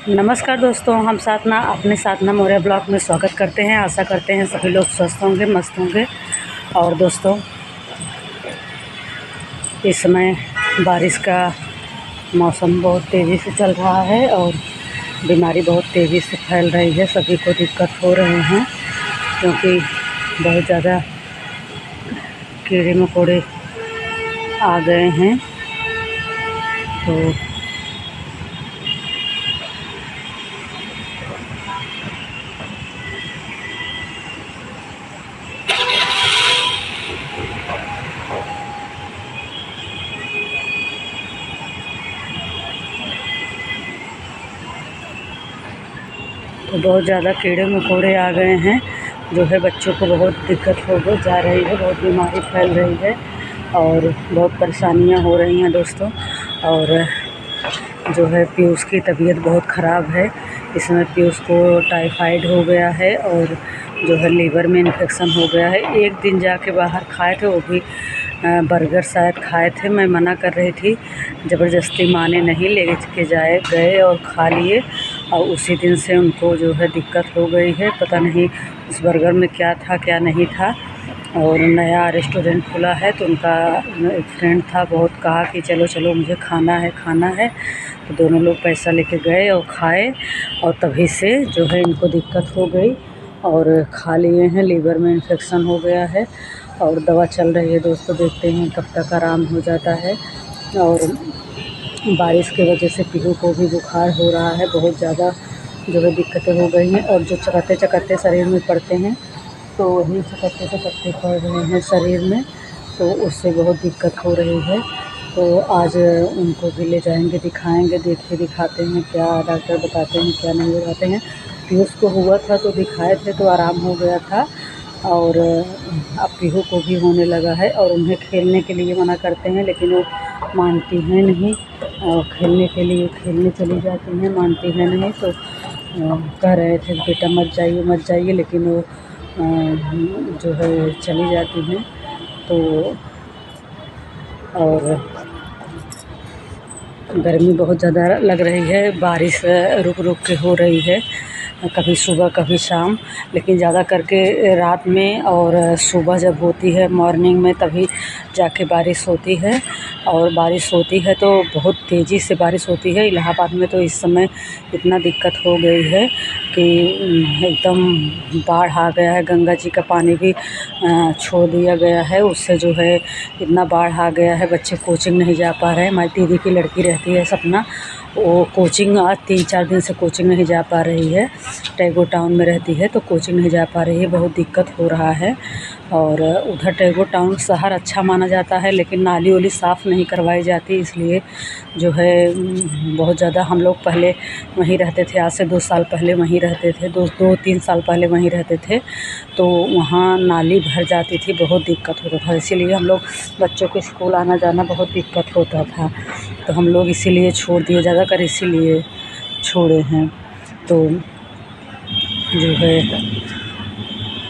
नमस्कार दोस्तों, हम साधना अपने साधना मौर्य ब्लॉग में स्वागत करते हैं। आशा करते हैं सभी लोग स्वस्थ होंगे, मस्त होंगे। और दोस्तों, इस समय बारिश का मौसम बहुत तेज़ी से चल रहा है और बीमारी बहुत तेज़ी से फैल रही है। सभी को दिक्कत हो रहे हैं क्योंकि बहुत ज़्यादा कीड़े मकोड़े आ गए हैं। तो बहुत ज़्यादा कीड़े मकोड़े आ गए हैं, जो है बच्चों को बहुत दिक्कत हो जा रही है, बहुत बीमारी फैल रही है और बहुत परेशानियां हो रही हैं दोस्तों। और जो है पीयूष की तबीयत बहुत ख़राब है। इस समय पीयूष को टाइफाइड हो गया है और जो है लीवर में इन्फेक्शन हो गया है। एक दिन जाके बाहर खाए थे, वो भी बर्गर शायद खाए थे। मैं मना कर रही थी, ज़बरदस्ती माँ ने नहीं ले के गए और खा लिए और उसी दिन से उनको जो है दिक्कत हो गई है। पता नहीं उस बर्गर में क्या था क्या नहीं था। और नया रेस्टोरेंट खुला है तो उनका एक फ्रेंड था, बहुत कहा कि चलो चलो मुझे खाना है। तो दोनों लोग पैसा लेके गए और खाए और तभी से जो है इनको दिक्कत हो गई और खा लिए हैं। लीवर में इन्फेक्शन हो गया है और दवा चल रही है दोस्तों। देखते हैं कब तक आराम हो जाता है। और बारिश की वजह से पीहू को भी बुखार हो रहा है, बहुत ज़्यादा जो है दिक्कतें हो गई हैं। और जो चकत्ते शरीर में पड़ते हैं तो वही चकत्ते पड़ रहे हैं शरीर में, तो उससे बहुत दिक्कत हो रही है। तो आज उनको भी ले जाएंगे, दिखाएंगे, दिखाते हैं क्या डॉक्टर बताते हैं क्या नहीं बताते हैं। पीयूष को हुआ था तो दिखाए थे तो आराम हो गया था और अब पीहू को भी होने लगा है। और उन्हें खेलने के लिए मना करते हैं लेकिन वो मानती हैं नहीं। और खेलने के लिए खेलने चली जाती हैं, मानती हैं नहीं। तो कह रहे थे बेटा मत जाइए, लेकिन वो जो है चली जाती हैं। तो और गर्मी बहुत ज़्यादा लग रही है, बारिश रुक रुक के हो रही है, कभी सुबह कभी शाम, लेकिन ज़्यादा करके रात में और सुबह जब होती है मॉर्निंग में तभी जाके बारिश होती है। और बारिश होती है तो बहुत तेज़ी से बारिश होती है। इलाहाबाद में तो इस समय इतना दिक्कत हो गई है कि एकदम बाढ़ आ गया है। गंगा जी का पानी भी छोड़ दिया गया है, उससे जो है इतना बाढ़ आ गया है, बच्चे कोचिंग नहीं जा पा रहे हैं। हमारी दीदी की लड़की रहती है सपना, वो कोचिंग आज 3-4 दिन से कोचिंग नहीं जा पा रही है। टैगोर टाउन में रहती है तो कोचिंग नहीं जा पा रही है, बहुत दिक्कत हो रहा है। और उधर टैगोर टाउन शहर अच्छा माना जाता है लेकिन नाली वाली साफ़ नहीं करवाई जाती, इसलिए जो है बहुत ज़्यादा हम लोग पहले वहीं रहते थे। आज से 2 साल पहले वहीं रहते थे, 2-3 साल पहले वहीं रहते थे। तो वहाँ नाली भर जाती थी, बहुत दिक्कत होता था। इसीलिए हम लोग बच्चों को स्कूल आना जाना बहुत दिक्कत होता था, तो हम लोग इसीलिए छोड़ दिए, ज़्यादातर इसीलिए छोड़े हैं। तो जो है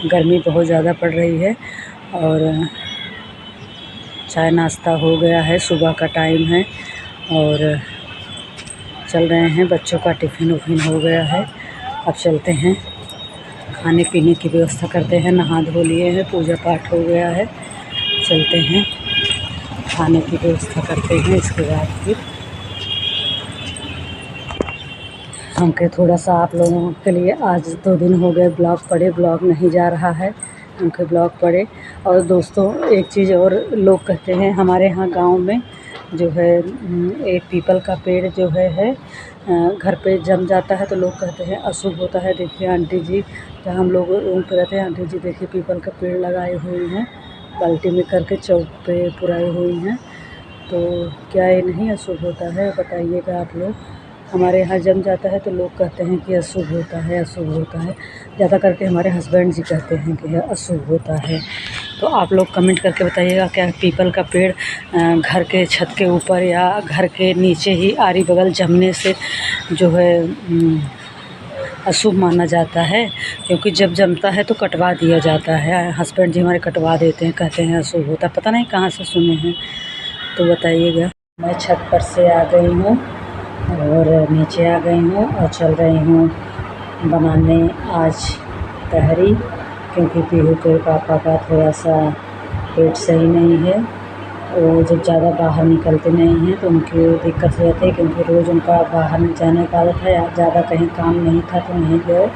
गर्मी बहुत ज़्यादा पड़ रही है और चाय नाश्ता हो गया है, सुबह का टाइम है और चल रहे हैं। बच्चों का टिफ़िन उफ़िन हो गया है, अब चलते हैं खाने पीने की व्यवस्था करते हैं। नहा धो लिए हैं, पूजा पाठ हो गया है, चलते हैं खाने की व्यवस्था करते हैं। इसके बाद फिर हमके थोड़ा सा आप लोगों के लिए, आज 2 दिन हो गए ब्लॉग नहीं जा रहा है, उनके ब्लॉग पड़े। और दोस्तों एक चीज़ और, लोग कहते हैं हमारे यहाँ गांव में जो है एक पीपल का पेड़ जो है घर पे जम जाता है तो लोग कहते हैं अशुभ होता है। देखिए आंटी जी, जहाँ हम लोग रूम पे रहते हैं, आंटी जी देखिए पीपल का पेड़ लगाए हुए हैं, बाल्टी में करके चौक पे पुराई हुई हैं। तो क्या ये नहीं अशुभ होता है, बताइएगा आप लोग। हमारे यहाँ जम जाता है तो लोग कहते हैं कि अशुभ होता है। ज़्यादा करके हमारे हस्बैंड जी कहते हैं कि अशुभ होता है। तो आप लोग कमेंट करके बताइएगा, क्या पीपल का पेड़ घर के छत के ऊपर या घर के नीचे ही आरी बगल जमने से जो है अशुभ माना जाता है? क्योंकि जब जमता है तो कटवा दिया जाता है, हस्बैंड जी हमारे कटवा देते हैं, कहते हैं अशुभ होता है। पता नहीं कहाँ से सुने हैं, तो बताइएगा। मैं छत पर से आ गई हूँ और नीचे आ गई हूँ और चल रही हूँ बनाने आज तहरी, क्योंकि पीहू के पापा का थोड़ा सा पेट सही नहीं है। वो जब ज़्यादा बाहर निकलते नहीं हैं तो उनकी दिक्कत हो जाती है, क्योंकि रोज़ उनका बाहर जाने का आदत है। आज ज़्यादा कहीं काम नहीं था तो नहीं गए,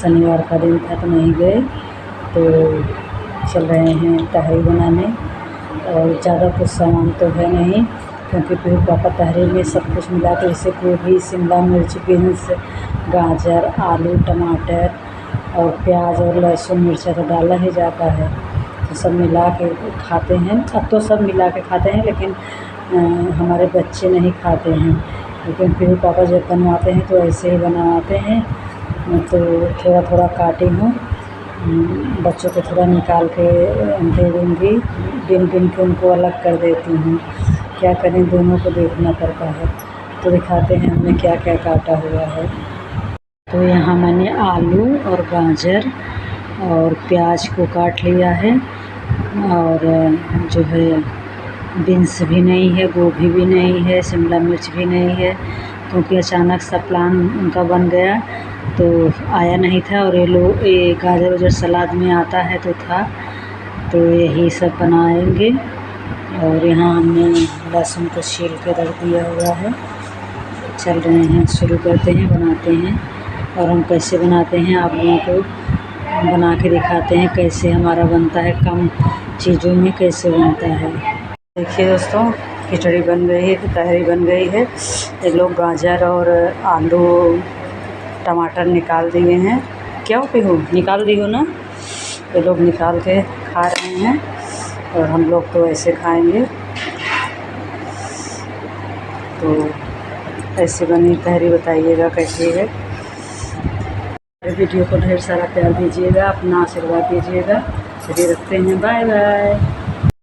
शनिवार का दिन था तो नहीं गए। तो चल रहे हैं तहरी बनाने, और ज़्यादा कुछ सामान तो है नहीं, क्योंकि फिर पापा तहरी में सब कुछ मिला के, जैसे गोभी, शिमला मिर्च, बीन्स, गाजर, आलू, टमाटर और प्याज और लहसुन मिर्चा तो डाला ही जाता है, तो सब मिला के खाते हैं। अब तो सब मिला के खाते हैं, लेकिन हमारे बच्चे नहीं खाते हैं। लेकिन फिर पापा जब बनवाते हैं तो ऐसे ही बनवाते हैं। तो थोड़ा थोड़ा काटी हूँ, बच्चों को थोड़ा निकाल के दे दूँगी, बिन बिन के उनको अलग कर देती हूँ। क्या करें, दोनों को देखना पड़ता है। तो दिखाते हैं हमने क्या क्या काटा हुआ है। तो यहाँ मैंने आलू और गाजर और प्याज को काट लिया है, और जो है बीन्स भी नहीं है, गोभी भी नहीं है, शिमला मिर्च भी नहीं है, क्योंकि अचानक सा प्लान उनका बन गया तो आया नहीं था। और ये गाजर वाजर सलाद में आता है तो था, तो यही सब बनाएंगे। और यहाँ हमने लहसुन को छील के रख दिया हुआ है। चल रहे हैं, शुरू करते हैं, बनाते हैं। और हम कैसे बनाते हैं आप लोगों को बना के दिखाते हैं कैसे हमारा बनता है, कम चीज़ों में कैसे बनता है। देखिए दोस्तों, खिचड़ी बन गई है, तहरी बन गई है। ये लोग गाजर और आलू टमाटर निकाल दिए हैं। क्या पे हो, निकाल दी हो ना? ये लोग निकाल के खा रहे हैं, और हम लोग तो ऐसे खाएंगे। तो ऐसे बनी तहरी, बताइएगा कैसी है। वीडियो को ढेर सारा प्यार दीजिएगा, अपना आशीर्वाद दीजिएगा। चलिए रखते हैं, बाय बाय।